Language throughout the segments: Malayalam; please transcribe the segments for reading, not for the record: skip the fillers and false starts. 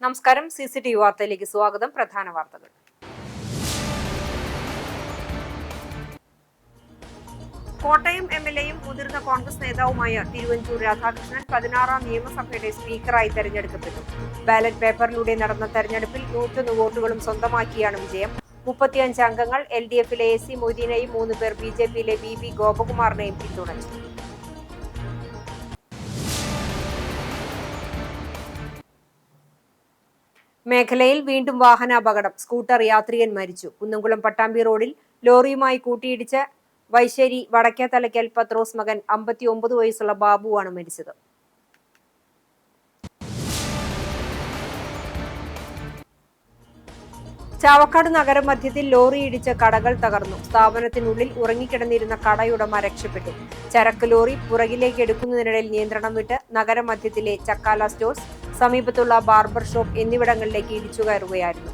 നമസ്കാരം. CCTV വാർത്തയിലേക്ക് സ്വാഗതം. പ്രധാന വാർത്തകൾ. കോട്ടയം MLAയും മുതിർന്ന കോൺഗ്രസ് നേതാവുമായ തിരുവഞ്ചൂർ രാധാകൃഷ്ണൻ 16ാം നിയമസഭയുടെ സ്പീക്കറായി തെരഞ്ഞെടുക്കപ്പെട്ടു. ബാലറ്റ് പേപ്പറിലൂടെ നടന്ന തെരഞ്ഞെടുപ്പിൽ 101 വോട്ടുകളും സ്വന്തമാക്കിയാണ് വിജയം. 35 അംഗങ്ങൾ LDFിലെ AC മൊയ്തീനെയും 3 പേർ BJPയിലെ BB ഗോപകുമാറിനെയും പിന്തുണച്ചു. മേഖലയിൽ വീണ്ടും വാഹനാപകടം. സ്കൂട്ടർ യാത്രികൻ മരിച്ചു. കുന്നംകുളം പട്ടാമ്പി റോഡിൽ ലോറിയുമായി കൂട്ടിയിടിച്ച വൈശ്ശേരി വടക്കേത്തലയ്ക്കൽ പത്രോസ് മകൻ 59 വയസ്സുള്ള ബാബുവാണ് മരിച്ചത്. ചാവക്കാട് നഗരമധ്യത്തിൽ ലോറി ഇടിച്ച് കടകൾ തകർന്നു. സ്ഥാപനത്തിനുള്ളിൽ ഉറങ്ങിക്കിടന്നിരുന്ന കടയുടമ രക്ഷപ്പെട്ടു. ചരക്ക് ലോറി പുറകിലേക്ക് എടുക്കുന്നതിനിടയിൽ നിയന്ത്രണം വിട്ട് നഗരമധ്യത്തിലെ ചക്കാല സ്റ്റോഴ്സ്, സമീപത്തുള്ള ബാർബർ ഷോപ്പ് എന്നിവിടങ്ങളിലേക്ക് ഇടിച്ചു കയറുകയായിരുന്നു.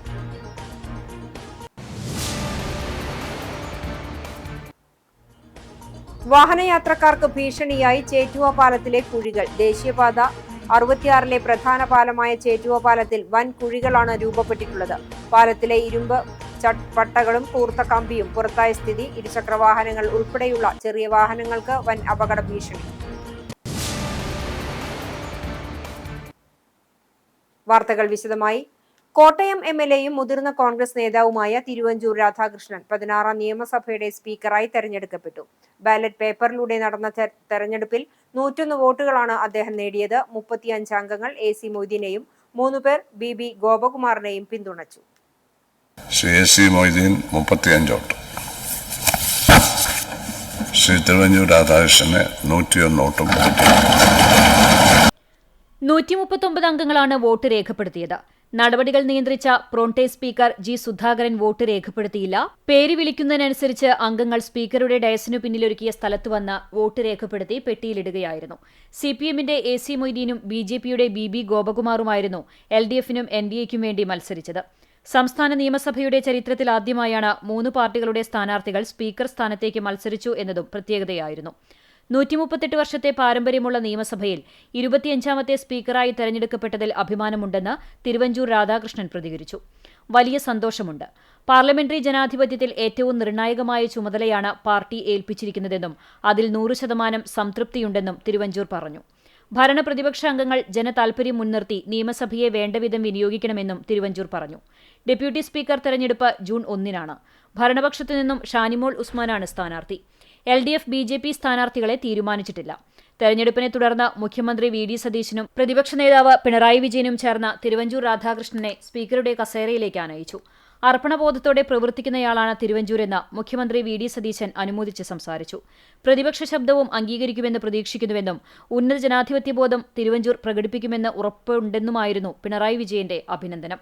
വാഹനയാത്രക്കാർക്ക് ഭീഷണിയായി ചേറ്റുവ പാലത്തിലെ കുഴികൾ. ദേശീയപാത 66 പ്രധാന പാലമായ ചേറ്റുവ പാലത്തിൽ വൻ കുഴികളാണ് രൂപപ്പെട്ടിട്ടുള്ളത്. പാലത്തിലെ ഇരുമ്പ് പട്ടകളും കൂർത്ത കമ്പിയും പുറത്തായ സ്ഥിതി. ഇരുചക്ര വാഹനങ്ങൾ ഉൾപ്പെടെയുള്ള ചെറിയ വാഹനങ്ങൾക്ക് വൻ അപകട ഭീഷണി. വാർത്തകൾ വിശദമായി. കോട്ടയം MLAയും മുതിർന്ന കോൺഗ്രസ് നേതാവുമായ തിരുവഞ്ചൂർ രാധാകൃഷ്ണൻ 16ാം നിയമസഭയുടെ സ്പീക്കറായി തെരഞ്ഞെടുക്കപ്പെട്ടു. ബാലറ്റ് പേപ്പറിലൂടെ നടന്ന തെരഞ്ഞെടുപ്പിൽ 101 വോട്ടുകളാണ് അദ്ദേഹം നേടിയത്. 35 അംഗങ്ങൾ AC മൊയ്തീനെയും 3 പേർ BB ഗോപകുമാറിനെയും പിന്തുണച്ചു. ശ്രീ AC മൊയ്തീൻ 35 വോട്ട്, ശ്രീ തിരുവഞ്ചൂർ രാധാകൃഷ്ണന് 101 വോട്ടും. 139 അംഗങ്ങളാണ് വോട്ട് രേഖപ്പെടുത്തിയത്. നടപടികൾ നിയന്ത്രിച്ച പ്രോൺടെ സ്പീക്കർ G. സുധാകരൻ വോട്ട് രേഖപ്പെടുത്തിയില്ല. പേര് വിളിക്കുന്നതിനനുസരിച്ച് അംഗങ്ങൾ സ്പീക്കറുടെ ഡയസിനു പിന്നിലൊരുക്കിയ സ്ഥലത്ത് വന്ന് വോട്ട് രേഖപ്പെടുത്തി പെട്ടിയിലിടുകയായിരുന്നു. CPMന്റെ AC മൊയ്തീനും BJPയുടെ BB ഗോപകുമാറുമായിരുന്നു LDFിനും NDAയ്ക്കും വേണ്ടി മത്സരിച്ചത്. സംസ്ഥാന നിയമസഭയുടെ ചരിത്രത്തിൽ ആദ്യമായാണ് 3 പാർട്ടികളുടെ സ്ഥാനാർത്ഥികൾ സ്പീക്കർ സ്ഥാനത്തേക്ക് മത്സരിച്ചു എന്നതും പ്രത്യേകതയായിരുന്നു. 138 വർഷത്തെ പാരമ്പര്യമുള്ള നിയമസഭയിൽ 25ാമത്തെ സ്പീക്കറായി തെരഞ്ഞെടുക്കപ്പെട്ടതിൽ അഭിമാനമുണ്ടെന്ന് തിരുവഞ്ചൂർ രാധാകൃഷ്ണൻ പ്രതികരിച്ചു. വലിയ സന്തോഷമുണ്ട്. പാർലമെന്ററി ജനാധിപത്യത്തിൽ ഏറ്റവും നിർണായകമായ ചുമതലയാണ് പാർട്ടി ഏൽപ്പിച്ചിരിക്കുന്നതെന്നും അതിൽ 100% സംതൃപ്തിയുണ്ടെന്നും തിരുവഞ്ചൂർ പറഞ്ഞു. ഭരണപ്രതിപക്ഷ അംഗങ്ങൾ ജനതാൽപര്യം മുൻനിർത്തി നിയമസഭയെ വേണ്ടവിധം വിനിയോഗിക്കണമെന്നും തിരുവഞ്ചൂർ പറഞ്ഞു. ഡെപ്യൂട്ടി സ്പീക്കർ തെരഞ്ഞെടുപ്പ് ജൂൺ 1-നാണ്. ഭരണപക്ഷത്തു നിന്നും ഷാനിമോൾ ഉസ്മാനാണ് സ്ഥാനാർത്ഥി. LDF BJP സ്ഥാനാർത്ഥികളെ തീരുമാനിച്ചിട്ടില്ല. തെരഞ്ഞെടുപ്പിനെ തുടർന്ന് മുഖ്യമന്ത്രി VD സതീശനും പ്രതിപക്ഷ നേതാവ് പിണറായി വിജയനും ചേർന്ന തിരുവഞ്ചൂർ രാധാകൃഷ്ണനെ സ്പീക്കറുടെ കസേരയിലേക്ക് ആനയിച്ചു. അർപ്പണബോധത്തോടെ പ്രവർത്തിക്കുന്നയാളാണ് തിരുവഞ്ചൂരെന്ന് മുഖ്യമന്ത്രി VD സതീശൻ അനുമോദിച്ച് സംസാരിച്ചു. പ്രതിപക്ഷ ശബ്ദവും അംഗീകരിക്കുമെന്ന് പ്രതീക്ഷിക്കുന്നുവെന്നും ഉന്നത ജനാധിപത്യബോധം തിരുവഞ്ചൂർ പ്രകടിപ്പിക്കുമെന്ന് ഉറപ്പുണ്ടെന്നുമായിരുന്നു പിണറായി വിജയന്റെ അഭിനന്ദനം.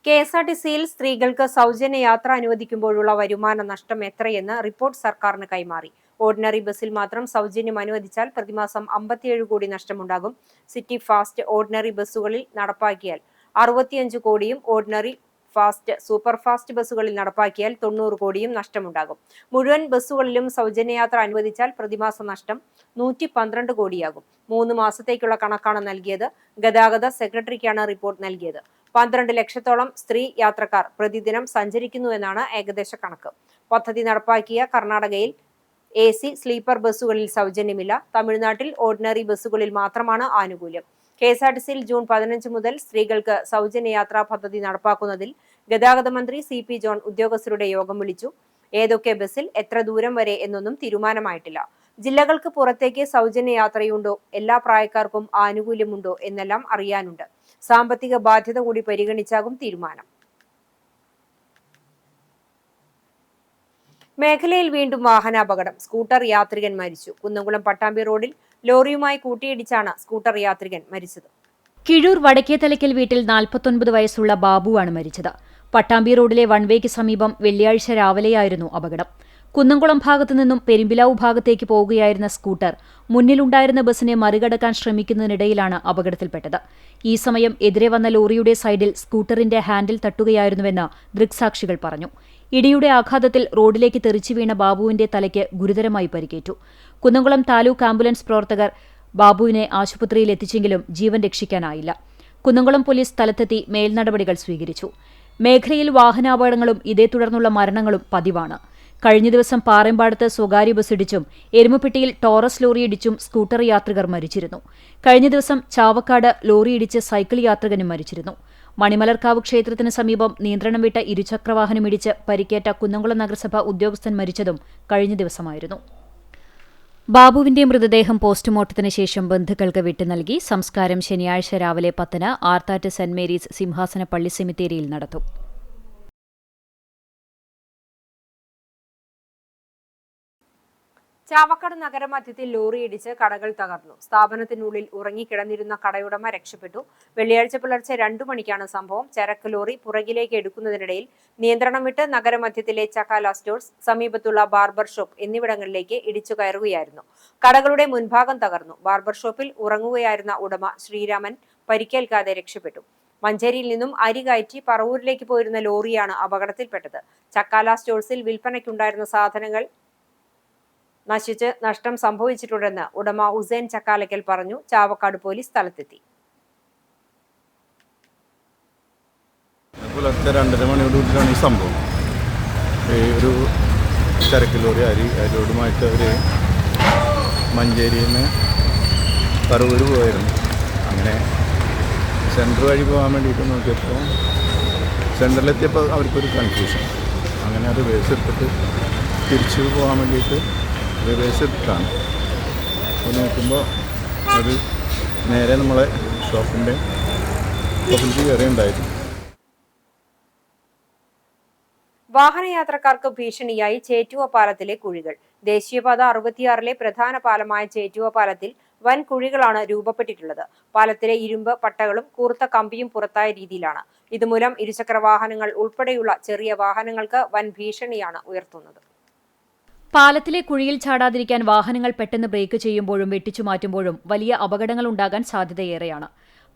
KSRTCയിൽ സ്ത്രീകൾക്ക് സൗജന്യ യാത്ര അനുവദിക്കുമ്പോഴുള്ള വരുമാന നഷ്ടം എത്രയെന്ന് റിപ്പോർട്ട് സർക്കാരിന് കൈമാറി. ഓർഡിനറി ബസ്സിൽ മാത്രം സൗജന്യം അനുവദിച്ചാൽ പ്രതിമാസം 57 കോടി നഷ്ടമുണ്ടാകും. സിറ്റി ഫാസ്റ്റ് ഓർഡിനറി ബസ്സുകളിൽ നടപ്പാക്കിയാൽ 65 കോടിയും ഓർഡിനറി ഫാസ്റ്റ് സൂപ്പർ ഫാസ്റ്റ് ബസ്സുകളിൽ നടപ്പാക്കിയാൽ 90 കോടിയും നഷ്ടമുണ്ടാകും. മുഴുവൻ ബസ്സുകളിലും സൗജന്യയാത്ര അനുവദിച്ചാൽ പ്രതിമാസ നഷ്ടം 112 കോടിയാകും. 3 മാസത്തേക്കുള്ള കണക്കാണ് നൽകിയത്. ഗതാഗത സെക്രട്ടറിക്കാണ് റിപ്പോർട്ട് നൽകിയത്. 12 ലക്ഷത്തോളം സ്ത്രീ യാത്രക്കാർ പ്രതിദിനം സഞ്ചരിക്കുന്നുവെന്നാണ് ഏകദേശ കണക്ക്. പദ്ധതി നടപ്പാക്കിയ കർണാടകയിൽ AC സ്ലീപ്പർ ബസ്സുകളിൽ സൗജന്യമില്ല. തമിഴ്നാട്ടിൽ ഓർഡിനറി ബസ്സുകളിൽ മാത്രമാണ് ആനുകൂല്യം. KSRTCയിൽ ജൂൺ 15 മുതൽ സ്ത്രീകൾക്ക് സൗജന്യ യാത്രാ പദ്ധതി നടപ്പാക്കുന്നതിൽ ഗതാഗത മന്ത്രി CP ജോൺ ഉദ്യോഗസ്ഥരുടെ യോഗം വിളിച്ചു. ഏതൊക്കെ ബസ്സിൽ എത്ര ദൂരം വരെ എന്നൊന്നും തീരുമാനമായിട്ടില്ല. ജില്ലകൾക്ക് പുറത്തേക്ക് സൗജന്യ യാത്രയുണ്ടോ, എല്ലാ പ്രായക്കാർക്കും ആനുകൂല്യമുണ്ടോ എന്നെല്ലാം അറിയാനുണ്ട്. സാമ്പത്തിക ബാധ്യത കൂടി പരിഗണിച്ചാകും തീരുമാനം. മേഖലയിൽ വീണ്ടും വാഹനാപകടം. സ്കൂട്ടർ യാത്രികൻ മരിച്ചു. കുന്നംകുളം പട്ടാമ്പി റോഡിൽ ലോറിയുമായി കൂട്ടിയിടിച്ചാണ് സ്കൂട്ടർ യാത്രികൻ മരിച്ചത്. കിഴൂർ വടക്കേത്തലയ്ക്കൽ വീട്ടിൽ 49 വയസ്സുള്ള ബാബുവാണ് മരിച്ചത്. പട്ടാമ്പി റോഡിലെ വൺവേക്ക് സമീപം വെള്ളിയാഴ്ച രാവിലെയായിരുന്നു അപകടം. കുന്നംകുളം ഭാഗത്തു നിന്നും പെരുമ്പിലാവ് ഭാഗത്തേക്ക് പോവുകയായിരുന്ന സ്കൂട്ടർ മുന്നിലുണ്ടായിരുന്ന ബസിനെ മറികടക്കാൻ ശ്രമിക്കുന്നതിനിടയിലാണ് അപകടത്തിൽപ്പെട്ടത്. ഈ സമയം എതിരെ വന്ന ലോറിയുടെ സൈഡിൽ സ്കൂട്ടറിന്റെ ഹാൻഡിൽ തട്ടുകയായിരുന്നുവെന്ന് ദൃക്സാക്ഷികൾ പറഞ്ഞു. ഇടിയുടെ ആഘാതത്തിൽ റോഡിലേക്ക് തെറിച്ചു വീണ ബാബുവിന്റെ തലയ്ക്ക് ഗുരുതരമായി പരിക്കേറ്റു. കുന്നംകുളം താലൂക്ക് ആംബുലൻസ് പ്രവർത്തകർ ബാബുവിനെ ആശുപത്രിയിൽ എത്തിച്ചെങ്കിലും ജീവൻ രക്ഷിക്കാനായില്ല. കുന്നംകുളം പോലീസ് സ്ഥലത്തെത്തി മേൽനടപടികൾ സ്വീകരിച്ചു. മേഖലയിൽ വാഹനാപകടങ്ങളും ഇതേ തുടർന്നുള്ള മരണങ്ങളും പതിവാണ്. കഴിഞ്ഞ ദിവസം പാറേമ്പാടത്ത് സ്വകാര്യ ബസ് ഇടിച്ചും എരുമപ്പെട്ടിയിൽ ടോറസ് ലോറിയിടിച്ചും സ്കൂട്ടർ യാത്രികർ മരിച്ചിരുന്നു. കഴിഞ്ഞ ദിവസം ചാവക്കാട് ലോറിയിടിച്ച് സൈക്കിൾ യാത്രികനും മരിച്ചിരുന്നു. മണിമലർക്കാവ് ക്ഷേത്രത്തിന് സമീപം നിയന്ത്രണം വിട്ട ഇരുചക്രവാഹനമിടിച്ച് പരിക്കേറ്റ കുന്നംകുളം നഗരസഭ ഉദ്യോഗസ്ഥൻ മരിച്ചതും കഴിഞ്ഞ ദിവസമായിരുന്നു. ബാബുവിന്റെ മൃതദേഹം പോസ്റ്റ്മോർട്ടത്തിന് ശേഷം ബന്ധുക്കൾക്ക് വിട്ടു നൽകി. സംസ്കാരം ശനിയാഴ്ച രാവിലെ 10-ന് ആർത്താറ്റ് സെന്റ് മേരീസ് സിംഹാസന പള്ളി സെമിത്തേരിയിൽ നടത്തും. ചാവക്കാട് നഗരമധ്യത്തിൽ ലോറിയിടിച്ച് കടകൾ തകർന്നു. സ്ഥാപനത്തിനുള്ളിൽ ഉറങ്ങിക്കിടന്നിരുന്ന കടയുടമ രക്ഷപ്പെട്ടു. വെള്ളിയാഴ്ച പുലർച്ചെ 2 മണിക്കാണ് സംഭവം. ചരക്ക് ലോറി പുറകിലേക്ക് എടുക്കുന്നതിനിടയിൽ നിയന്ത്രണം വിട്ട് നഗരമധ്യത്തിലെ ചക്കാല സ്റ്റോഴ്സ്, സമീപത്തുള്ള ബാർബർ ഷോപ്പ് എന്നിവിടങ്ങളിലേക്ക് ഇടിച്ചു കയറുകയായിരുന്നു. കടകളുടെ മുൻഭാഗം തകർന്നു. ബാർബർ ഷോപ്പിൽ ഉറങ്ങുകയായിരുന്ന ഉടമ ശ്രീരാമൻ പരിക്കേൽക്കാതെ രക്ഷപ്പെട്ടു. മഞ്ചേരിയിൽ നിന്നും അരി കയറ്റി പറവൂരിലേക്ക് പോയിരുന്ന ലോറിയാണ് അപകടത്തിൽപ്പെട്ടത്. ചക്കാല സ്റ്റോഴ്സിൽ വിൽപ്പനയ്ക്കുണ്ടായിരുന്ന സാധനങ്ങൾ നശിച്ച് നഷ്ടം സംഭവിച്ചിട്ടുണ്ടെന്ന് ഉടമ ഹുസൈൻ ചക്കാലക്കൽ പറഞ്ഞു. ചാവക്കാട് പോലീസ് സ്ഥലത്തെത്തി. പുലർച്ചെ 2:30 മണിയോടുകൂടിയാണ് ഈ സംഭവം. ഒരു ചരക്ക് ലോറി അരിയോടുമായിട്ട് അവർ മഞ്ചേരിയിൽ നിന്ന് പറവൂർ പോയിരുന്നു. അങ്ങനെ സെൻറ്റർ വഴി പോകാൻ വേണ്ടിയിട്ട് നോക്കിയപ്പോൾ സെൻറ്ററിലെത്തിയപ്പോൾ അവർക്കൊരു കൺഫ്യൂഷൻ. അങ്ങനെ അത് റിവേഴ്സ് എടുത്തിട്ട് തിരിച്ചു പോകാൻ വേണ്ടിയിട്ട് റിവേഴ്സ് എടുത്തിട്ടാണ്. അപ്പോൾ നോക്കുമ്പോൾ അത് നേരെ നമ്മളെ ഷോപ്പിലേക്ക് കയറിയുണ്ടായിരുന്നു. വാഹനയാത്രക്കാർക്ക് ഭീഷണിയായി ചേറ്റുവ പാലത്തിലെ കുഴികൾ. ദേശീയപാത 66-ലെ പ്രധാന പാലമായ ചേറ്റുവ പാലത്തിൽ വൻ കുഴികളാണ് രൂപപ്പെട്ടിട്ടുള്ളത്. പാലത്തിലെ ഇരുമ്പ് പട്ടകളും കൂർത്ത കമ്പിയും പുറത്തായ രീതിയിലാണ്. ഇതുമൂലം ഇരുചക്ര വാഹനങ്ങൾ ഉൾപ്പെടെയുള്ള ചെറിയ വാഹനങ്ങൾക്ക് വൻ ഭീഷണിയാണ് ഉയർത്തുന്നത്. പാലത്തിലെ കുഴിയിൽ ചാടാതിരിക്കാൻ വാഹനങ്ങൾ പെട്ടെന്ന് ബ്രേക്ക് ചെയ്യുമ്പോഴും വെട്ടിച്ചു മാറ്റുമ്പോഴും വലിയ അപകടങ്ങൾ ഉണ്ടാകാൻ സാധ്യതയേറെയാണ്.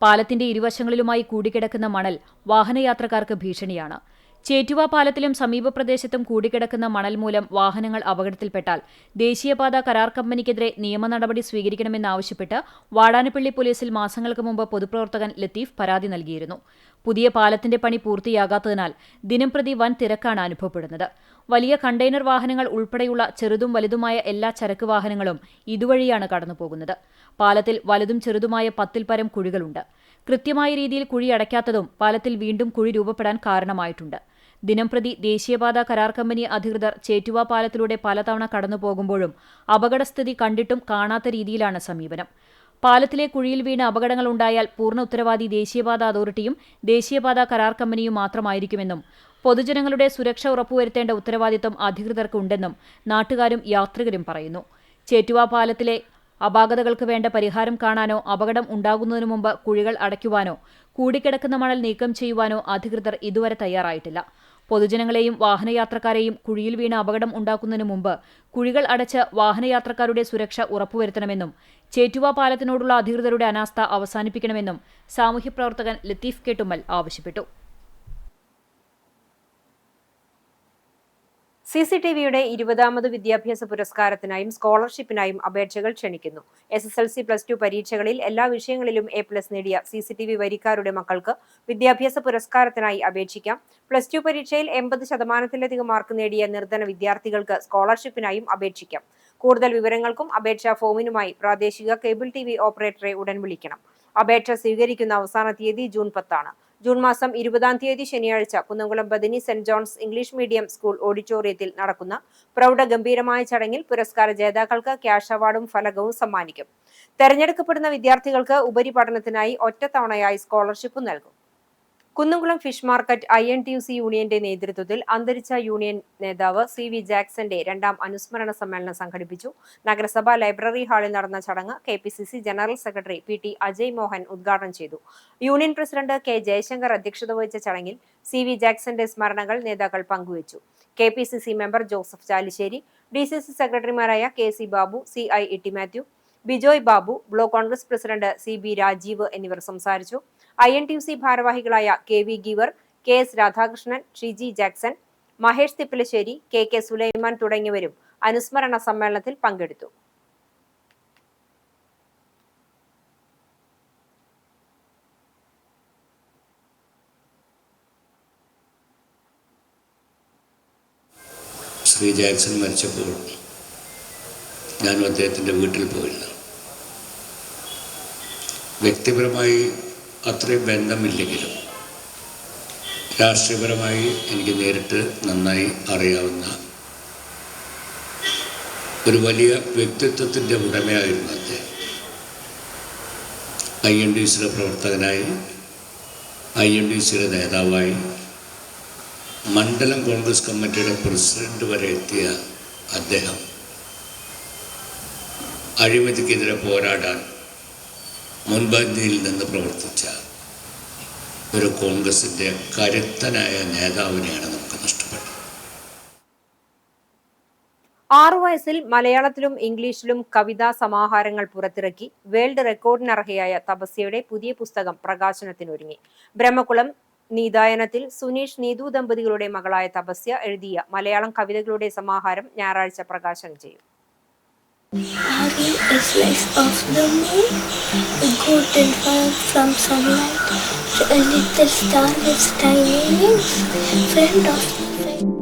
പാലത്തിന്റെ ഇരുവശങ്ങളിലുമായി കൂടിക്കിടക്കുന്ന മണൽ വാഹനയാത്രക്കാർക്ക് ഭീഷണിയാണ്. ചേറ്റുവ പാലത്തിലും സമീപ പ്രദേശത്തും കൂടിക്കിടക്കുന്ന മണൽ മൂലം വാഹനങ്ങൾ അപകടത്തിൽപ്പെട്ടാൽ ദേശീയപാത കരാർ കമ്പനിക്കെതിരെ നിയമ നടപടി സ്വീകരിക്കണമെന്നാവശ്യപ്പെട്ട് വാടാനപ്പള്ളി പോലീസിൽ മാസങ്ങൾക്ക് മുമ്പ് പൊതുപ്രവർത്തകൻ ലത്തീഫ് പരാതി നൽകിയിരുന്നു. പുതിയ പാലത്തിന്റെ പണി പൂർത്തിയാകാത്തതിനാൽ ദിനംപ്രതി വൻ തിരക്കാണ് അനുഭവപ്പെടുന്നത്. വലിയ കണ്ടെയ്നർ വാഹനങ്ങൾ ഉൾപ്പെടെയുള്ള ചെറുതും വലുതുമായ എല്ലാ ചരക്ക് വാഹനങ്ങളും ഇതുവഴിയാണ് കടന്നുപോകുന്നത്. പാലത്തിൽ വലുതും ചെറുതുമായ 10-ൽ പരം കുഴികളുണ്ട്. കൃത്യമായ രീതിയിൽ കുഴി അടയ്ക്കാത്തതും പാലത്തിൽ വീണ്ടും കുഴി രൂപപ്പെടാൻ കാരണമായിട്ടുണ്ട്. ദിനംപ്രതി ദേശീയപാത കരാർ കമ്പനി അധികൃതർ ചേറ്റുവ പാലത്തിലൂടെ പലതവണ കടന്നുപോകുമ്പോഴും അപകടസ്ഥിതി കണ്ടിട്ടും കാണാത്ത രീതിയിലാണ് സമീപനം. പാലത്തിലെ കുഴിയിൽ വീണ് അപകടങ്ങൾ ഉണ്ടായാൽ പൂർണ്ണ ഉത്തരവാദി ദേശീയപാത അതോറിറ്റിയും ദേശീയപാത കരാർ കമ്പനിയും മാത്രമായിരിക്കുമെന്നും പൊതുജനങ്ങളുടെ സുരക്ഷ ഉറപ്പുവരുത്തേണ്ട ഉത്തരവാദിത്തം അധികൃതർക്ക് ഉണ്ടെന്നും നാട്ടുകാരും യാത്രികരും പറയുന്നു. ചേറ്റുവ പാലത്തിലെ അപാകതകൾക്ക് വേണ്ട പരിഹാരം കാണാനോ അപകടം ഉണ്ടാകുന്നതിനു മുമ്പ് കുഴികൾ അടയ്ക്കുവാനോ കൂടിക്കിടക്കുന്ന മണൽ നീക്കം ചെയ്യുവാനോ അധികൃതർ ഇതുവരെ തയ്യാറായിട്ടില്ല. പൊതുജനങ്ങളെയും വാഹനയാത്രക്കാരെയും കുഴിയിൽ വീണ് അപകടം ഉണ്ടാക്കുന്നതിനു മുമ്പ് കുഴികൾ അടച്ച് വാഹനയാത്രക്കാരുടെ സുരക്ഷ ഉറപ്പുവരുത്തണമെന്നും ചേറ്റുവ പാലത്തിനോടുള്ള അധികൃതരുടെ അനാസ്ഥ അവസാനിപ്പിക്കണമെന്നും സാമൂഹ്യപ്രവർത്തകൻ ലത്തീഫ് കേട്ടുമ്മൽ ആവശ്യപ്പെട്ടു. CCTVയുടെ 20ാമത് വിദ്യാഭ്യാസ പുരസ്കാരത്തിനായും സ്കോളർഷിപ്പിനായും അപേക്ഷകൾ ക്ഷണിക്കുന്നു. SSLC +2 പരീക്ഷകളിൽ എല്ലാ വിഷയങ്ങളിലും A+ നേടിയ CCTV വരിക്കാരുടെ മക്കൾക്ക് വിദ്യാഭ്യാസ പുരസ്കാരത്തിനായി അപേക്ഷിക്കാം. +2 പരീക്ഷയിൽ 80% മാർക്ക് നേടിയ നിർധന വിദ്യാർത്ഥികൾക്ക് സ്കോളർഷിപ്പിനായും അപേക്ഷിക്കാം. കൂടുതൽ വിവരങ്ങൾക്കും അപേക്ഷാ ഫോമിനുമായി പ്രാദേശിക കേബിൾ TV ഓപ്പറേറ്ററെ ഉടൻ വിളിക്കണം. അപേക്ഷ സ്വീകരിക്കുന്ന അവസാന തീയതി ജൂൺ 10 ആണ്. ജൂൺ മാസം 20-ാം തീയതി ശനിയാഴ്ച Kunnamkulam Bethany Saint John's English medium school ഓഡിറ്റോറിയത്തിൽ നടക്കുന്ന പ്രൗഢഗംഭീരമായ ചടങ്ങിൽ പുരസ്കാര ജേതാക്കൾക്ക് ക്യാഷ് അവാർഡും ഫലകവും സമ്മാനിക്കും. തെരഞ്ഞെടുക്കപ്പെടുന്ന വിദ്യാർത്ഥികൾക്ക് ഉപരിപഠനത്തിനായി ഒറ്റത്തവണയായി സ്കോളർഷിപ്പ് നൽകും. കുന്നംകുളം ഫിഷ് മാർക്കറ്റ് INTUC യൂണിയന്റെ നേതൃത്വത്തിൽ അന്തരിച്ച യൂണിയൻ നേതാവ് CV ജാക്സന്റെ 2ാം അനുസ്മരണ സമ്മേളനം സംഘടിപ്പിച്ചു. നഗരസഭാ ലൈബ്രറി ഹാളിൽ നടന്ന ചടങ്ങ് KPCC general secretary PT Ajay Mohan ഉദ്ഘാടനം ചെയ്തു. യൂണിയൻ പ്രസിഡന്റ് K ജയശങ്കർ അധ്യക്ഷത വഹിച്ച ചടങ്ങിൽ CV ജാക്സന്റെ സ്മരണകൾ നേതാക്കൾ പങ്കുവച്ചു. KPCC member Joseph Chalissery, DCC സെക്രട്ടറിമാരായ KC Babu, CI Itty Mathew, Bijoy Babu, block Congress president CB Rajeev എന്നിവർ സംസാരിച്ചു. INTUC ഭാരവാഹികളായ KV Geevar, KS Radhakrishnan, Shiji Jackson, Mahesh Thippalassery, KK Sulaiman തുടങ്ങിയവരും അനുസ്മരണ സമ്മേളനത്തിൽ പങ്കെടുത്തു. ശ്രീ ജാക്സൺ മരിച്ചപ്പോൾ ഞാനും അദ്ദേഹത്തിൻ്റെ വീട്ടിൽ പോയിരുന്നു. വ്യക്തിപരമായി അത്രയും ബന്ധമില്ലെങ്കിലും രാഷ്ട്രീയപരമായി എനിക്ക് നേരിട്ട് നന്നായി അറിയാവുന്ന ഒരു വലിയ വ്യക്തിത്വത്തിൻ്റെ ഉടമയായിരുന്നു അദ്ദേഹം. INDCയുടെ പ്രവർത്തകനായി, INDCയുടെ നേതാവായി, മണ്ഡലം കോൺഗ്രസ് കമ്മിറ്റിയുടെ പ്രസിഡന്റ് വരെ എത്തിയ അദ്ദേഹം അഴിമതിക്കെതിരെ പോരാടാൻ മുൻപന്തിയിൽ നിന്ന് പ്രവർത്തിച്ച ഒരു കോൺഗ്രസിൻ്റെ കരുത്തനായ നേതാവിനെയാണ് നമുക്ക് നഷ്ടപ്പെട്ടത്. 6 വയസ്സിൽ മലയാളത്തിലും ഇംഗ്ലീഷിലും കവിതാ സമാഹാരങ്ങൾ പുറത്തിറക്കി വേൾഡ് റെക്കോർഡിനർഹയായ തപസ്യയുടെ പുതിയ പുസ്തകം പ്രകാശനത്തിനൊരുങ്ങി. ബ്രഹ്മകുളം നീതായനത്തിൽ സുനീഷ് നീതു ദമ്പതികളുടെ മകളായ തപസ്യ എഴുതിയ മലയാളം കവിതകളുടെ സമാഹാരം ഞായറാഴ്ച പ്രകാശനം ചെയ്യും. Hari is slice of the moon, a golden fire from sunlight, to a little star with tiny wings, friend of the friend.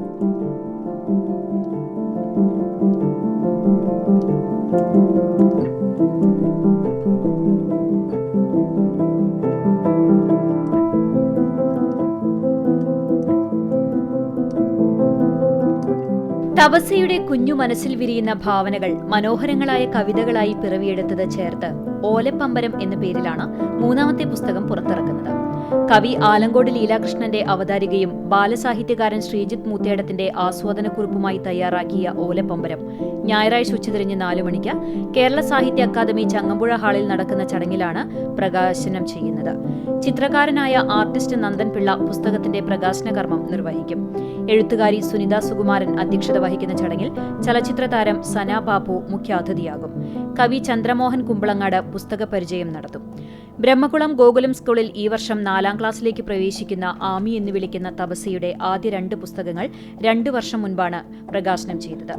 തപസ്യയുടെ കുഞ്ഞു മനസ്സിൽ വിരിയുന്ന ഭാവനകൾ മനോഹരങ്ങളായ കവിതകളായി പിറവിയെടുത്തത് ചേർത്ത് ഓലപ്പമ്പരം എന്ന പേരിലാണ് 3ാമത്തെ പുസ്തകം പുറത്തിറക്കുന്നത്. കവി ആലങ്കോട് ലീലാകൃഷ്ണന്റെ അവതാരികയും ബാലസാഹിത്യകാരൻ ശ്രീജിത്ത് മൂത്തേടത്തിന്റെ ആസ്വാദനക്കുറിപ്പുമായി തയ്യാറാക്കിയ ഓലപ്പമ്പരം ഞായറാഴ്ച ഉച്ചതിരിഞ്ഞ് 4 മണിക്ക് കേരള സാഹിത്യ അക്കാദമി ചങ്ങമ്പുഴ ഹാളിൽ നടക്കുന്ന ചടങ്ങിലാണ് പ്രകാശനം ചെയ്യുന്നത്. ചിത്രകാരനായ ആർട്ടിസ്റ്റ് നന്ദൻ പിള്ള പുസ്തകത്തിന്റെ പ്രകാശന കർമ്മം നിർവഹിക്കും. എഴുത്തുകാരി സുനിത സുകുമാരൻ അധ്യക്ഷത വഹിക്കുന്ന ചടങ്ങിൽ ചലച്ചിത്ര താരം സന ബാബു മുഖ്യാതിഥിയാകും. കവി ചന്ദ്രമോഹൻ കുമ്പളങ്ങാട് പുസ്തക പരിചയം നടത്തും. ബ്രഹ്മകുളം ഗോകുലം സ്കൂളിൽ ഈ വർഷം 4ാം ക്ലാസ്സിലേക്ക് പ്രവേശിക്കുന്ന ആമി എന്ന് വിളിക്കുന്ന തപസ്യയുടെ ആദ്യ 2 പുസ്തകങ്ങൾ 2 വർഷം മുൻപാണ് പ്രകാശനം ചെയ്തത്.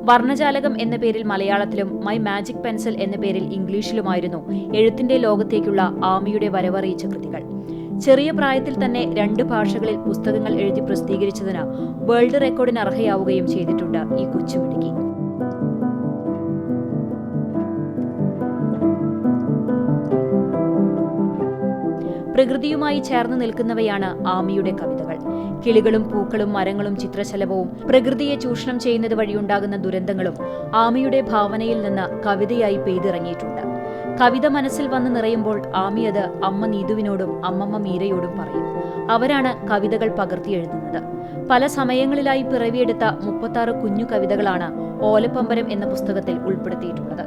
വർണ്ണജാലകം എന്ന പേരിൽ മലയാളത്തിലും മൈ മാജിക് പെൻസിൽ എന്ന പേരിൽ ഇംഗ്ലീഷിലുമായിരുന്നു എഴുത്തിന്റെ ലോകത്തേക്കുള്ള ആമിയുടെ വരവറിയിച്ച കൃതികൾ. ചെറിയ പ്രായത്തിൽ തന്നെ 2 ഭാഷകളിൽ പുസ്തകങ്ങൾ എഴുതി പ്രസിദ്ധീകരിച്ചതിന് വേൾഡ് റെക്കോർഡിന് അർഹയാവുകയും ചെയ്തിട്ടുണ്ട് ഈ കൊച്ചുമിടുക്കി. പ്രകൃതിയുമായി ചേർന്ന് നിൽക്കുന്നവയാണ് ആമിയുടെ കവിതകൾ. കിളികളും പൂക്കളും മരങ്ങളും ചിത്രശലഭവും പ്രകൃതിയെ ചൂഷണം ചെയ്യുന്നത് വഴിയുണ്ടാകുന്ന ദുരന്തങ്ങളും ആമിയുടെ ഭാവനയിൽ നിന്ന് കവിതയായി പെയ്തിറങ്ങിയിട്ടുണ്ട്. കവിത മനസ്സിൽ വന്ന് നിറയുമ്പോൾ ആമി അത് അമ്മ നീതുവിനോടും അമ്മമ്മ മീരയോടും പറയും. അവരാണ് കവിതകൾ പകർത്തിയെഴുതുന്നത്. പല സമയങ്ങളിലായി പിറവിയെടുത്ത 36 കുഞ്ഞു കവിതകളാണ് ഓലപ്പമ്പരം എന്ന പുസ്തകത്തിൽ ഉൾപ്പെടുത്തിയിട്ടുള്ളത്.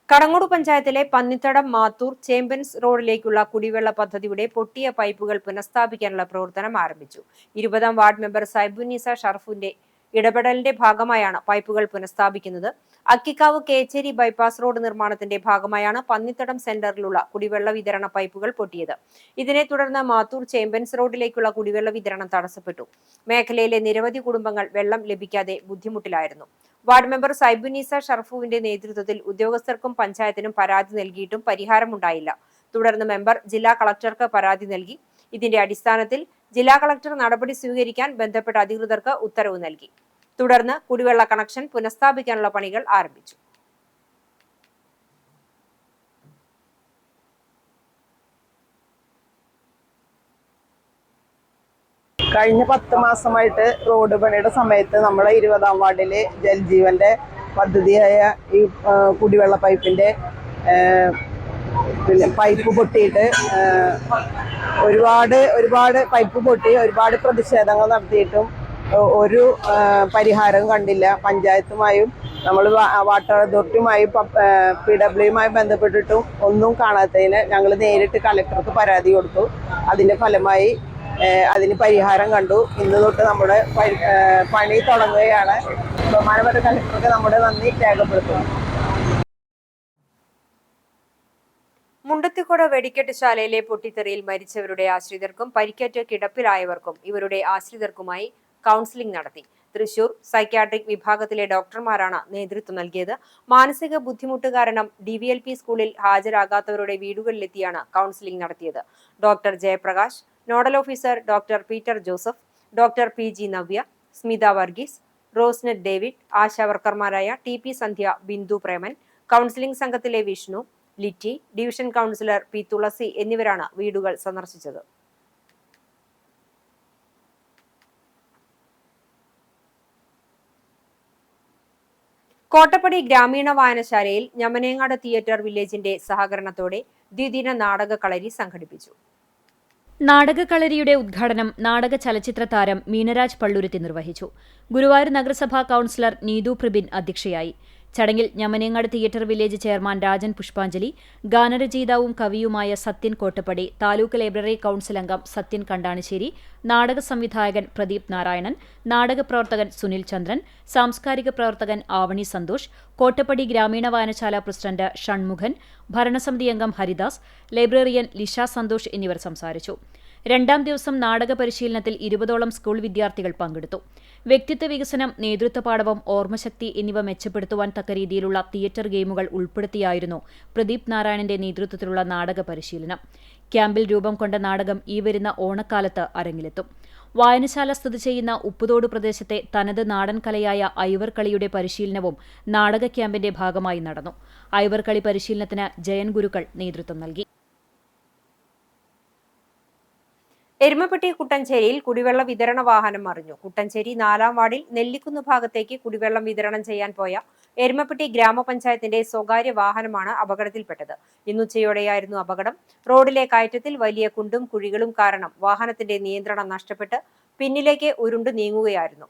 കടങ്ങോട് പഞ്ചായത്തിലെ പന്നിത്തടം മാത്തൂർ ചേമ്പൻസ് റോഡിലേക്കുള്ള കുടിവെള്ള പദ്ധതിയുടെ പൊട്ടിയ പൈപ്പുകൾ പുനഃസ്ഥാപിക്കാനുള്ള പ്രവർത്തനം ആരംഭിച്ചു. 20ാം വാർഡ് മെമ്പർ സൈബുന്നീസ ഷർഫുന്റെ ഇടപെടലിന്റെ ഭാഗമായാണ് പൈപ്പുകൾ പുനഃസ്ഥാപിക്കുന്നത്. അക്കിക്കാവ് കേച്ചേരി ബൈപ്പാസ് റോഡ് നിർമ്മാണത്തിന്റെ ഭാഗമായാണ് പന്നിത്തടം സെന്ററിലുള്ള കുടിവെള്ള വിതരണ പൈപ്പുകൾ പൊട്ടിയത്. ഇതിനെ തുടർന്ന് മാത്തൂർ ചേമ്പൻസ് റോഡിലേക്കുള്ള കുടിവെള്ള വിതരണം തടസ്സപ്പെട്ടു. മേഖലയിലെ നിരവധി കുടുംബങ്ങൾ വെള്ളം ലഭിക്കാതെ ബുദ്ധിമുട്ടിലായിരുന്നു. വാർഡ് മെമ്പർ സൈബുന്നീസ ഷർഫുവിന്റെ നേതൃത്വത്തിൽ ഉദ്യോഗസ്ഥർക്കും പഞ്ചായത്തിനും പരാതി നൽകിയിട്ടും പരിഹാരമുണ്ടായില്ല. തുടർന്ന് മെമ്പർ ജില്ലാ കളക്ടർക്ക് പരാതി നൽകി. ഇതിന്റെ അടിസ്ഥാനത്തിൽ ജില്ലാ കളക്ടർ നടപടി സ്വീകരിക്കാൻ ബന്ധപ്പെട്ട അധികൃതർക്ക് ഉത്തരവ് നൽകി. തുടർന്ന് കുടിവെള്ള കണക്ഷൻ പുനഃസ്ഥാപിക്കാനുള്ള പണികൾ ആരംഭിച്ചു. കഴിഞ്ഞ 10 മാസമായിട്ട് റോഡ് പണിയുടെ സമയത്ത് നമ്മളെ 20ാം വാർഡിലെ ജൽജീവന്റെ പദ്ധതിയായ ഈ കുടിവെള്ള പൈപ്പിന്റെ പൈപ്പ് പൊട്ടിയിട്ട് ഒരുപാട് പൈപ്പ് പൊട്ടി ഒരുപാട് പ്രതിഷേധങ്ങൾ നടത്തിയിട്ടും ഒരു പരിഹാരം കണ്ടില്ല. പഞ്ചായത്തുമായും നമ്മൾ വാട്ടർ അതോറിറ്റിയുമായും PWയുമായി ബന്ധപ്പെട്ടിട്ടും ഒന്നും കാണാത്തതിന് ഞങ്ങൾ നേരിട്ട് കളക്ടർക്ക് പരാതി കൊടുത്തു. അതിന്റെ ഫലമായി അതിന് പരിഹാരം കണ്ടു. ഇന്ന് തൊട്ട് നമ്മുടെ പണി തുടങ്ങുകയാണ്. ബഹുമാനപ്പെട്ട കളക്ടർക്ക് നമ്മുടെ നന്ദി രേഖപ്പെടുത്തുന്നു. മുണ്ടത്തിക്കോട് വെടിക്കെട്ട് ശാലയിലെ പൊട്ടിത്തെറിയിൽ മരിച്ചവരുടെ ആശ്രിതർക്കും പരിക്കേറ്റ് കിടപ്പിലായവർക്കും ഇവരുടെ ആശ്രിതർക്കുമായി കൗൺസിലിംഗ് നടത്തി. തൃശൂർ സൈക്യാട്രിക് വിഭാഗത്തിലെ ഡോക്ടർമാരാണ് നേതൃത്വം നൽകിയത്. മാനസിക ബുദ്ധിമുട്ട് കാരണം DVLP സ്കൂളിൽ ഹാജരാകാത്തവരുടെ വീടുകളിലെത്തിയാണ് കൗൺസിലിംഗ് നടത്തിയത്. Doctor Jayaprakash, nodal officer doctor Peter Joseph, doctor PG Navya, Smitha Varghese, Rosnet David, ആശാവർക്കർമാരായ TP സന്ധ്യ, ബിന്ദു പ്രേമൻ, കൗൺസിലിംഗ് സംഘത്തിലെ Vishnu, Litty, division councillor P Thulasi എന്നിവരാണ് വീടുകൾ സന്ദർശിച്ചത്. കോട്ടപ്പടി ഗ്രാമീണ വായനശാലയിൽ ഞമനേങ്ങാട് തിയേറ്റർ വില്ലേജിന്റെ സഹകരണത്തോടെ ദ്വിദിന നാടകക്കളരി സംഘടിപ്പിച്ചു. നാടകക്കളരിയുടെ ഉദ്ഘാടനം നാടക ചലച്ചിത്ര താരം മീനരാജ് പള്ളുരുത്തി നിർവഹിച്ചു. ഗുരുവായൂർ നഗരസഭാ കൌൺസിലർ നീതു പ്രബിൻ അധ്യക്ഷയായി. ചടങ്ങിൽ ഞമനേങ്ങാട് തിയേറ്റർ വില്ലേജ് ചെയർമാൻ രാജൻ പുഷ്പാഞ്ജലി, ഗാനരചയിതാവും കവിയുമായ സത്യൻ കോട്ടപ്പടി, താലൂക്ക് ലൈബ്രറി കൌൺസിൽ അംഗം സത്യൻ കണ്ടാണിശ്ശേരി, നാടക സംവിധായകൻ പ്രദീപ് നാരായണൻ, നാടക പ്രവർത്തകൻ സുനിൽ ചന്ദ്രൻ, സാംസ്കാരിക പ്രവർത്തകൻ ആവണി സന്തോഷ്, കോട്ടപ്പടി ഗ്രാമീണ വായനശാല പ്രസിഡന്റ് ഷൺമുഖൻ, ഭരണസമിതി അംഗം ഹരിദാസ്, ലൈബ്രറിയൻ ലിഷ സന്തോഷ് എന്നിവർ സംസാരിച്ചു. രണ്ടാം ദിവസം നാടക പരിശീലനത്തിൽ 20ഓളം സ്കൂൾ വിദ്യാർത്ഥികൾ പങ്കെടുത്തു. വ്യക്തിത്വ വികസനം, നേതൃത്വ പാടവം, ഓർമ്മശക്തി എന്നിവ മെച്ചപ്പെടുത്തുവാൻ തക്ക രീതിയിലുള്ള തിയേറ്റർ ഗെയിമുകൾ ഉൾപ്പെടുത്തിയായിരുന്നു പ്രദീപ് നാരായണന്റെ നേതൃത്വത്തിലുള്ള നാടക പരിശീലനം. ക്യാമ്പിൽ രൂപം കൊണ്ട നാടകം ഈ വരുന്ന ഓണക്കാലത്ത് അരങ്ങിലെത്തും. വായനശാല സ്ഥിതി ചെയ്യുന്ന ഉപ്പുതോട് പ്രദേശത്തെ തനത് നാടൻ കലയായ ഐവർകളിയുടെ പരിശീലനവും നാടക ക്യാമ്പിന്റെ ഭാഗമായി നടന്നു. ഐവർകളി പരിശീലനത്തിന് ജയൻ ഗുരുക്കൾ നേതൃത്വം നൽകി. എരുമപ്പെട്ടി കുട്ടഞ്ചേരിയിൽ കുടിവെള്ള വിതരണ വാഹനം മറിഞ്ഞു. കുട്ടഞ്ചേരി 4-ാം വാർഡിൽ നെല്ലിക്കുന്ന് ഭാഗത്തേക്ക് കുടിവെള്ളം വിതരണം ചെയ്യാൻ പോയ എരുമപ്പെട്ടി ഗ്രാമപഞ്ചായത്തിന്റെ സ്വകാര്യ വാഹനമാണ് അപകടത്തിൽപ്പെട്ടത്. ഇന്നുച്ചയോടെയായിരുന്നു അപകടം. റോഡിലെ കയറ്റത്തിൽ വലിയ കുണ്ടും കുഴികളും കാരണം വാഹനത്തിന്റെ നിയന്ത്രണം നഷ്ടപ്പെട്ട് പിന്നിലേക്ക് ഉരുണ്ടു നീങ്ങുകയായിരുന്നു.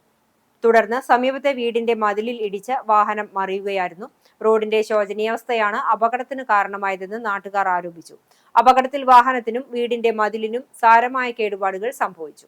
തുടർന്ന് സമീപത്തെ വീടിന്റെ മതിലിൽ ഇടിച്ച് വാഹനം മറിയുകയായിരുന്നു. റോഡിന്റെ ശോചനീയാവസ്ഥയാണ് അപകടത്തിന് കാരണമായതെന്ന് നാട്ടുകാർ ആരോപിച്ചു. അപകടത്തിൽ വാഹനത്തിനും വീടിന്റെ മതിലിനും സാരമായ കേടുപാടുകൾ സംഭവിച്ചു.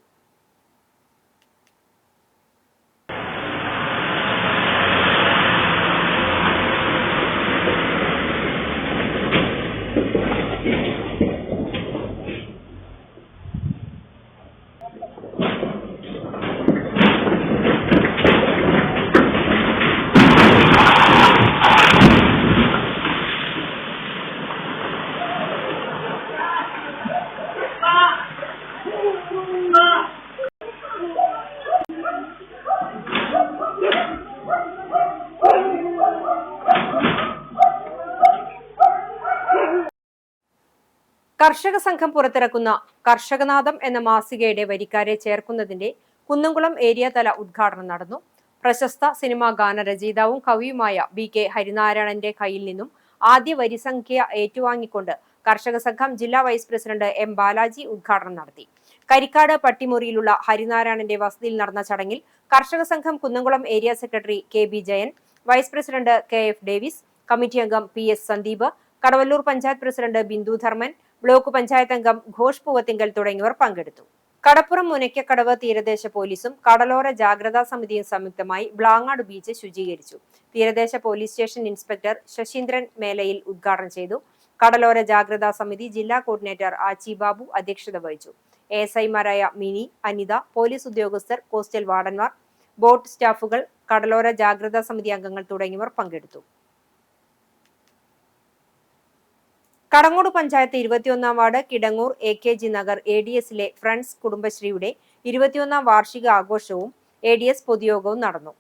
കർഷക സംഘം പുറത്തിറക്കുന്ന കർഷകനാഥം എന്ന മാസികയുടെ വരിക്കാരെ ചേർക്കുന്നതിന്റെ കുന്നംകുളം ഏരിയ തല ഉദ്ഘാടനം നടന്നു. പ്രശസ്ത സിനിമാ ഗാനരചയിതാവും കവിയുമായ BK ഹരിനാരായണന്റെ കയ്യിൽ നിന്നും ആദ്യ വരിസംഖ്യ ഏറ്റുവാങ്ങിക്കൊണ്ട് കർഷക സംഘം ജില്ലാ വൈസ് പ്രസിഡന്റ് M ബാലാജി ഉദ്ഘാടനം നടത്തി. കരിക്കാട് പട്ടിമുറിയിലുള്ള ഹരിനാരായണന്റെ വസതിയിൽ നടന്ന ചടങ്ങിൽ കർഷക സംഘം Kunnamkulam area secretary KB Jayan, vice president KF Davis, committee അംഗം PS Sandeep, Kadavallur panchayat president Bindu Dharman, block panchayat അംഗം ഘോഷ് പൂവത്തിങ്കൽ തുടങ്ങിയവർ പങ്കെടുത്തു. കടപ്പുറം മുനയ്ക്കക്കടവ് തീരദേശ പോലീസും കടലോര ജാഗ്രതാ സമിതിയും സംയുക്തമായി ബ്ലാങ്ങാട് ബീച്ച് ശുചീകരിച്ചു. തീരദേശ പോലീസ് സ്റ്റേഷൻ ഇൻസ്പെക്ടർ ശശീന്ദ്രൻ മേലയിൽ ഉദ്ഘാടനം ചെയ്തു. കടലോര ജാഗ്രതാ സമിതി ജില്ലാ കോർഡിനേറ്റർ ആച്ചി ബാബു അധ്യക്ഷത വഹിച്ചു. ASI-മാരായ മിനി, അനിത, പോലീസ് ഉദ്യോഗസ്ഥർ, കോസ്റ്റൽ വാർഡന്മാർ, ബോട്ട് സ്റ്റാഫുകൾ, കടലോര ജാഗ്രതാ സമിതി അംഗങ്ങൾ തുടങ്ങിയവർ പങ്കെടുത്തു. കടങ്ങോട് പഞ്ചായത്ത് 21-ാം വാർഡ് കിടങ്ങൂർ AKG നഗർ ADS-ലെ ഫ്രണ്ട്സ് കുടുംബശ്രീയുടെ 21-ാം വാർഷിക ആഘോഷവും ADS പൊതുയോഗവും നടന്നു.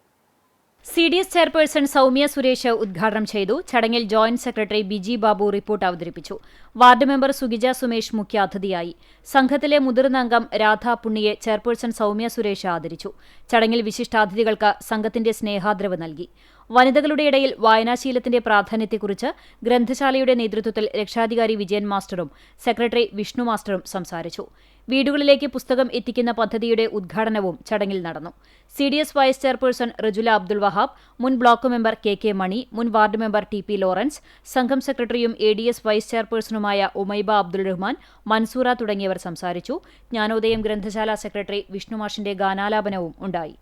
CDS ചെയർപേഴ്സൺ സൗമ്യ സുരേഷ് ഉദ്ഘാടനം ചെയ്തു. ചടങ്ങിൽ joint secretary Biji Babu report അവതരിപ്പിച്ചു. വാർഡ് മെമ്പർ സുഗിജ സുമേഷ് മുഖ്യാതിഥിയായി. സംഘത്തിലെ മുതിർന്ന അംഗം രാധ പുണ്ണിയെ ചെയർപേഴ്സൺ സൗമ്യ സുരേഷ് ആദരിച്ചു. ചടങ്ങിൽ വിശിഷ്ടാതിഥികൾക്ക് സംഘത്തിന്റെ സ്നേഹാദരവ് നൽകി. വനിതകളുടെ ഇടയിൽ വായനാശീലത്തിന്റെ പ്രാധാന്യത്തെക്കുറിച്ച് ഗ്രന്ഥശാലയുടെ നേതൃത്വത്തിൽ രക്ഷാധികാരി വിജയൻ മാസ്റ്ററും സെക്രട്ടറി വിഷ്ണു മാസ്റ്ററും സംസാരിച്ചു. വീടുകളിലേക്ക് പുസ്തകം എത്തിക്കുന്ന പദ്ധതിയുടെ ഉദ്ഘാടനവും ചടങ്ങിൽ നടന്നു. CDS vice chairperson Rajula Abdul Wahab, മുൻ ബ്ലോക്ക് മെമ്പർ KK മണി, മുൻ വാർഡ് മെമ്പർ TP ലോറൻസ്, സംഘം സെക്രട്ടറിയും ADS വൈസ് ചെയർപേഴ്സണുമായ ഉമൈബ അബ്ദുൾ റഹ്മാൻ, മൻസൂറ തുടങ്ങിയവർ സംസാരിച്ചു. ജ്ഞാനോദയം ഗ്രന്ഥശാല സെക്രട്ടറി വിഷ്ണുമാഷിന്റെ ഗാനാലാപനവും ഉണ്ടായി.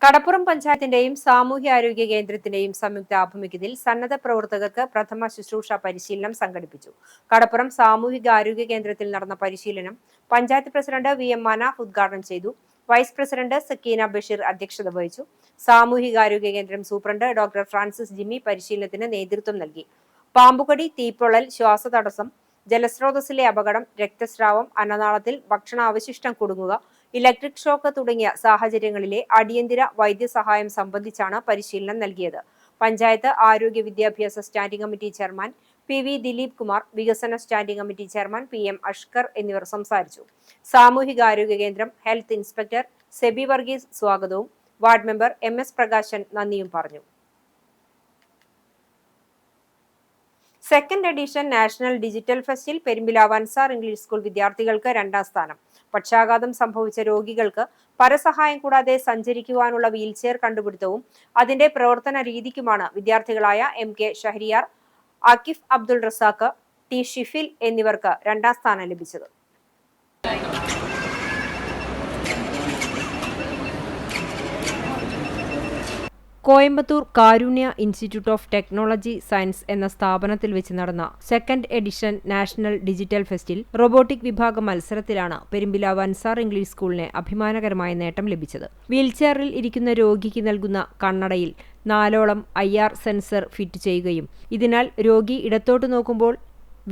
കടപ്പുറം പഞ്ചായത്തിന്റെയും സാമൂഹ്യാരോഗ്യ കേന്ദ്രത്തിന്റെയും സംയുക്ത ആഭിമുഖ്യത്തിൽ സന്നദ്ധ പ്രവർത്തകർക്ക് പ്രഥമ ശുശ്രൂഷ പരിശീലനം സംഘടിപ്പിച്ചു. കടപ്പുറം സാമൂഹിക ആരോഗ്യ കേന്ദ്രത്തിൽ നടന്ന പരിശീലനം പഞ്ചായത്ത് പ്രസിഡന്റ് VM മനാഫ് ഉദ്ഘാടനം ചെയ്തു. വൈസ് പ്രസിഡന്റ് സക്കീന ബഷീർ അധ്യക്ഷത വഹിച്ചു. സാമൂഹികാരോഗ്യ കേന്ദ്രം സൂപ്രണ്ട് ഡോക്ടർ ഫ്രാൻസിസ് ജിമ്മി പരിശീലനത്തിന് നേതൃത്വം നൽകി. പാമ്പുകടി, തീപ്പൊള്ളൽ, ശ്വാസതടസ്സം, ജലസ്രോതസ്സിലെ അപകടം, രക്തസ്രാവം, അന്നനാളത്തിൽ ഭക്ഷണാവശിഷ്ടം കുടുങ്ങുക, ഇലക്ട്രിക് ഷോക്ക് തുടങ്ങിയ സാഹചര്യങ്ങളിലെ അടിയന്തര വൈദ്യസഹായം സംബന്ധിച്ചാണ് പരിശീലനം നൽകിയത്. പഞ്ചായത്ത് ആരോഗ്യ വിദ്യാഭ്യാസ standing committee chairman PV Dileep Kumar, വികസന standing committee chairman PM Ashkar എന്നിവർ സംസാരിച്ചു. സാമൂഹികാരോഗ്യ കേന്ദ്രം ഹെൽത്ത് ഇൻസ്പെക്ടർ സെബി വർഗീസ് സ്വാഗതവും വാർഡ് മെമ്പർ MS പ്രകാശൻ നന്ദിയും പറഞ്ഞു. സെക്കൻഡ് എഡിഷൻ നാഷണൽ ഡിജിറ്റൽ ഫെസ്റ്റിൽ പെരുമ്പിലാവ് അൻസാർ ഇംഗ്ലീഷ് സ്കൂൾ വിദ്യാർത്ഥികൾക്ക് 2ാം സ്ഥാനം. പക്ഷാഘാതം സംഭവിച്ച രോഗികൾക്ക് പരസഹായം കൂടാതെ സഞ്ചരിക്കുവാനുള്ള വീൽചെയർ കണ്ടുപിടുത്തവും അതിന്റെ പ്രവർത്തന രീതിക്കുമാണ് വിദ്യാർത്ഥികളായ MK ഷഹരിയാർ, ആക്കിഫ് അബ്ദുൾ റസാഖ്, T ഷിഫിൽ എന്നിവർക്ക് 2ാം സ്ഥാനം ലഭിച്ചത്. Coimbatore Karunya institute of technology science എന്ന സ്ഥാപനത്തിൽ വെച്ച് നടന്ന സെക്കൻഡ് എഡിഷൻ നാഷണൽ ഡിജിറ്റൽ ഫെസ്റ്റിൽ റോബോട്ടിക് വിഭാഗം മത്സരത്തിലാണ് പെരുമ്പിലാവ് അൻസാർ ഇംഗ്ലീഷ് സ്കൂളിന് അഭിമാനകരമായ നേട്ടം ലഭിച്ചത്. വീൽചെയറിൽ ഇരിക്കുന്ന രോഗിക്ക് നൽകുന്ന കണ്ണടയിൽ 4ഓളം IR സെൻസർ ഫിറ്റ് ചെയ്യുകയും ഇതിനാൽ രോഗി ഇടത്തോട്ട് നോക്കുമ്പോൾ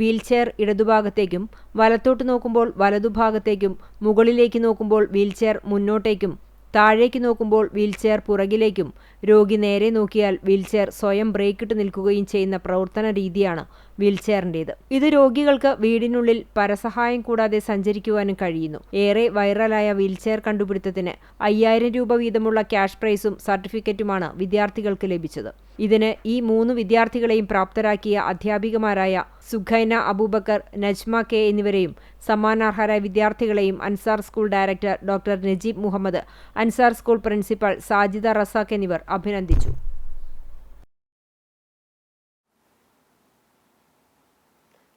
വീൽചെയർ ഇടതുഭാഗത്തേക്കും, വലത്തോട്ട് നോക്കുമ്പോൾ വലതുഭാഗത്തേക്കും, മുകളിലേക്ക് നോക്കുമ്പോൾ വീൽചെയർ മുന്നോട്ടേക്കും, താഴേക്ക് നോക്കുമ്പോൾ വീൽചെയർ പുറകിലേക്കും, രോഗി നേരെ നോക്കിയാൽ വീൽചെയർ സ്വയം ബ്രേക്കിട്ട് നിൽക്കുകയും ചെയ്യുന്ന പ്രവർത്തന രീതിയാണ് വീൽചെയറിൻ്റേത്. ഇത് രോഗികൾക്ക് വീടിനുള്ളിൽ പരസഹായം കൂടാതെ സഞ്ചരിക്കുവാനും കഴിയുന്നു. ഏറെ വൈറലായ വീൽചെയർ കണ്ടുപിടുത്തത്തിന് 5000 രൂപ വീതമുള്ള ക്യാഷ് പ്രൈസും സർട്ടിഫിക്കറ്റുമാണ് വിദ്യാർത്ഥികൾക്ക് ലഭിച്ചത്. ഇതിന് ഈ 3 വിദ്യാർത്ഥികളെയും പ്രാപ്തരാക്കിയ അധ്യാപികമാരായ സുഖൈന അബൂബക്കർ, നജ്മ K എന്നിവരെയും സമ്മാനാർഹരായ വിദ്യാർത്ഥികളെയും Ansar school director doctor Najeeb Muhammad, Ansar school principal Sajida Razak എന്നിവർ അഭിനന്ദിച്ചു.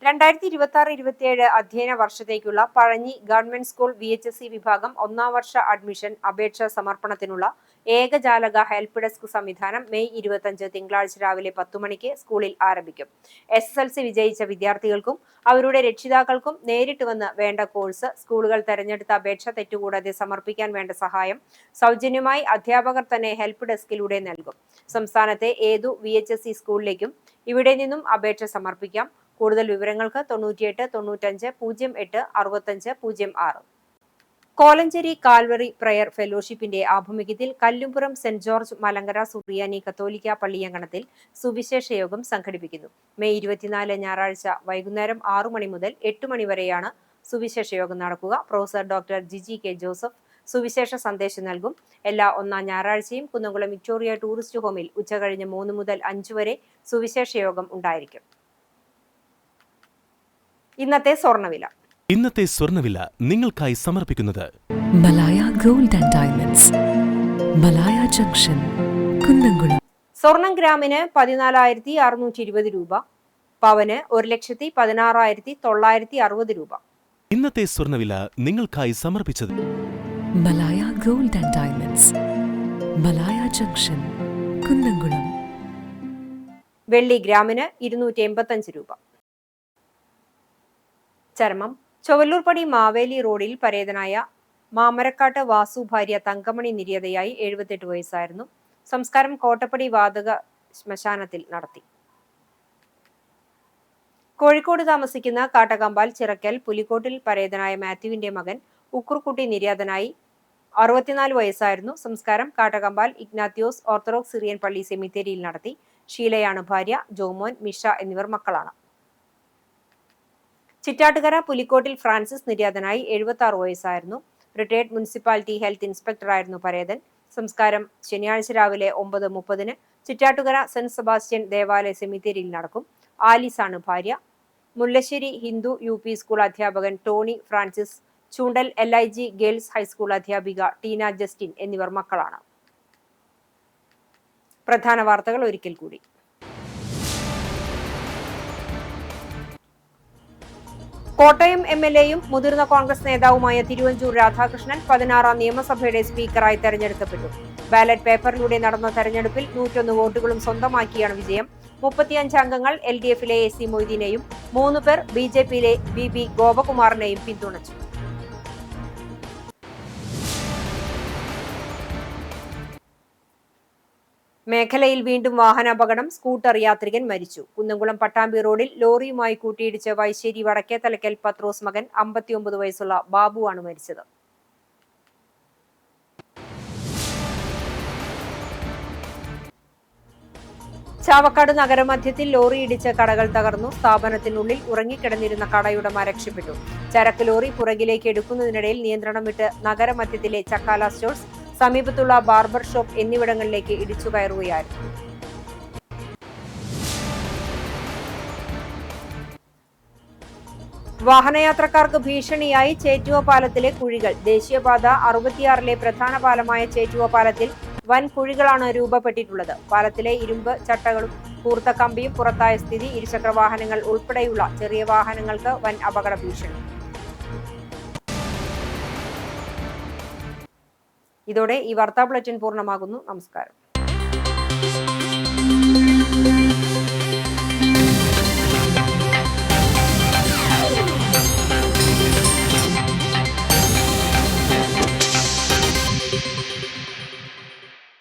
രണ്ടായിരത്തി 26-27 അധ്യയന വർഷത്തേക്കുള്ള പഴഞ്ഞി ഗവൺമെന്റ് സ്കൂൾ VHSE വിഭാഗം 1ാം വർഷ അഡ്മിഷൻ അപേക്ഷാ സമർപ്പണത്തിനുള്ള ഏകജാലക ഹെൽപ്പ് ഡെസ്ക് സംവിധാനം മെയ് 25 തിങ്കളാഴ്ച രാവിലെ 10 മണിക്ക് സ്കൂളിൽ ആരംഭിക്കും. SSLC വിജയിച്ച വിദ്യാർത്ഥികൾക്കും അവരുടെ രക്ഷിതാക്കൾക്കും നേരിട്ട് വന്ന് വേണ്ട കോഴ്സ്, സ്കൂളുകൾ തെരഞ്ഞെടുത്ത അപേക്ഷ തെറ്റുകൂടാതെ സമർപ്പിക്കാൻ വേണ്ട സഹായം സൗജന്യമായി അധ്യാപകർ തന്നെ ഹെൽപ്പ് ഡെസ്കിലൂടെ നൽകും. സംസ്ഥാനത്തെ ഏതു VHSE സ്കൂളിലേക്കും ഇവിടെ നിന്നും അപേക്ഷ സമർപ്പിക്കാം. കൂടുതൽ വിവരങ്ങൾക്ക് 98 95 08 65 06. കോലഞ്ചേരി കാൽവറി പ്രയർ ഫെലോഷിപ്പിന്റെ ആഭിമുഖ്യത്തിൽ കല്ലുംപുറം സെന്റ് ജോർജ് മലങ്കര സുറിയാനി കത്തോലിക്ക പള്ളിയങ്കണത്തിൽ സുവിശേഷ യോഗം സംഘടിപ്പിക്കുന്നു. മെയ് 24 ഞായറാഴ്ച വൈകുന്നേരം 6 മണി മുതൽ 8 മണി വരെയാണ് സുവിശേഷ യോഗം നടക്കുക. Professor doctor Jiji K Joseph സുവിശേഷ സന്ദേശം നൽകും. എല്ലാ 1ാം ഞായറാഴ്ചയും കുന്നംകുളം വിക്ടോറിയ ടൂറിസ്റ്റ് ഹോമിൽ ഉച്ചകഴിഞ്ഞ് 3 മുതൽ 5 വരെ സുവിശേഷ യോഗം ഉണ്ടായിരിക്കും. ഇന്നത്തെ സ്വർണ്ണവില നിങ്ങൾക്കായി സമർപ്പിക്കുന്നത് Malaya gold and diamonds, Malaya junction, Kunnamkulam. സ്വർണം ഗ്രാമിന് 14,620 രൂപ, പവന് 1,16,960 രൂപ. ഇന്നത്തെ സ്വർണ്ണവില നിങ്ങൾക്കായി സമർപ്പിച്ചത് Malaya gold and diamonds, Malaya junction, Kunnamkulam. വെള്ളി ഗ്രാമിന് 285 രൂപ. ചരമം. ചൊവ്വല്ലൂർപ്പടി മാവേലി റോഡിൽ പരേതനായ മാമരക്കാട്ട് വാസു ഭാര്യ തങ്കമണി നിര്യാതയായി 78 വയസ്സായിരുന്നു. സംസ്കാരം കോട്ടപ്പടി വാതക ശ്മശാനത്തിൽ നടത്തി. കോഴിക്കോട് താമസിക്കുന്ന കാട്ടകമ്പാൽ ചിറക്കൽ പുലിക്കോട്ടിൽ പരേതനായ മാത്യുവിന്റെ മകൻ ഉക്രുക്കുട്ടി നിര്യാതനായി 64 വയസ്സായിരുന്നു. സംസ്കാരം കാട്ടകമ്പാൽ ഇഗ്നാത്യോസ് ഓർത്തഡോക്സ് സിറിയൻ പള്ളി സെമിത്തേരിയിൽ നടത്തി. ഷീലയാണ് ഭാര്യ. ജോമോൻ, മിഷ എന്നിവർ മക്കളാണ്. ചിറ്റാട്ടുകര പുലിക്കോട്ടിൽ ഫ്രാൻസിസ് നിര്യാതനായി 76 വയസ്സായിരുന്നു. റിട്ടയർഡ് മുനിസിപ്പാലിറ്റി ഹെൽത്ത് ഇൻസ്പെക്ടറായിരുന്നു പരേതൻ. സംസ്കാരം ശനിയാഴ്ച രാവിലെ 9:30 ചിറ്റാട്ടുകര സെന്റ് സെബാസ്റ്റ്യൻ ദേവാലയ സെമിത്തേരിയിൽ നടക്കും. ആലിസാണ് ഭാര്യ. മുല്ലശ്ശേരി ഹിന്ദു UP സ്കൂൾ അധ്യാപകൻ ടോണി ഫ്രാൻസിസ്, ചൂണ്ടൽ LIG ഗേൾസ് ഹൈസ്കൂൾ അധ്യാപിക ടീന ജസ്റ്റിൻ എന്നിവർ മക്കളാണ്. പ്രധാന വാർത്തകൾ ഒരിക്കൽ കൂടി. കോട്ടയം MLA-യും മുതിർന്ന കോൺഗ്രസ് നേതാവുമായ തിരുവഞ്ചൂർ രാധാകൃഷ്ണൻ 16ാം നിയമസഭയുടെ സ്പീക്കറായി തെരഞ്ഞെടുക്കപ്പെട്ടു. ബാലറ്റ് പേപ്പറിലൂടെ നടന്ന തെരഞ്ഞെടുപ്പിൽ 101 വോട്ടുകളും സ്വന്തമാക്കിയാണ് വിജയം. 35 അംഗങ്ങൾ LDF-ലെ AC മൊയ്തീനെയും 3 പേർ BJP-യിലെ BB ഗോപകുമാറിനെയും പിന്തുണച്ചു. മേഖലയിൽ വീണ്ടും വാഹനാപകടം. സ്കൂട്ടർ യാത്രികൻ മരിച്ചു. കുന്നംകുളം പട്ടാമ്പി റോഡിൽ ലോറിയുമായി കൂട്ടിയിടിച്ച് വൈശ്ശേരി വടക്കേത്തലക്കൽ പത്രോസ് മകൻ 59 വയസ്സുള്ള ബാബുവാണ് മരിച്ചത്. ചാവക്കാട് നഗരമധ്യത്തിൽ ലോറി ഇടിച്ച് കടകൾ തകർന്നു. സ്ഥാപനത്തിനുള്ളിൽ ഉറങ്ങിക്കിടന്നിരുന്ന കടയുടമ രക്ഷപ്പെട്ടു. ചരക്ക് ലോറി പുറകിലേക്ക് എടുക്കുന്നതിനിടയിൽ നിയന്ത്രണം വിട്ട് നഗരമധ്യത്തിലെ ചക്കാല സ്റ്റോഴ്സ്, സമീപത്തുള്ള ബാർബർ ഷോപ്പ് എന്നിവിടങ്ങളിലേക്ക് ഇടിച്ചു കയറുകയായിരുന്നു. വാഹനയാത്രക്കാർക്ക് ഭീഷണിയായി ചേറ്റുവ പാലത്തിലെ കുഴികൾ. ദേശീയപാത 66-ലെ പ്രധാന പാലമായ ചേറ്റുവ പാലത്തിൽ വൻ കുഴികളാണ് രൂപപ്പെട്ടിട്ടുള്ളത്. പാലത്തിലെ ഇരുമ്പ് ചട്ടകളും കൂർത്ത കമ്പിയും പുറത്തായ സ്ഥിതി. ഇരുചക്ര വാഹനങ്ങൾ ഉൾപ്പെടെയുള്ള ചെറിയ വാഹനങ്ങൾക്ക് വൻ അപകട ഭീഷണി. ഇതോടെ ഈ വാർത്താ ബുള്ളറ്റിൻ പൂർണ്ണമാകുന്നു. നമസ്കാരം.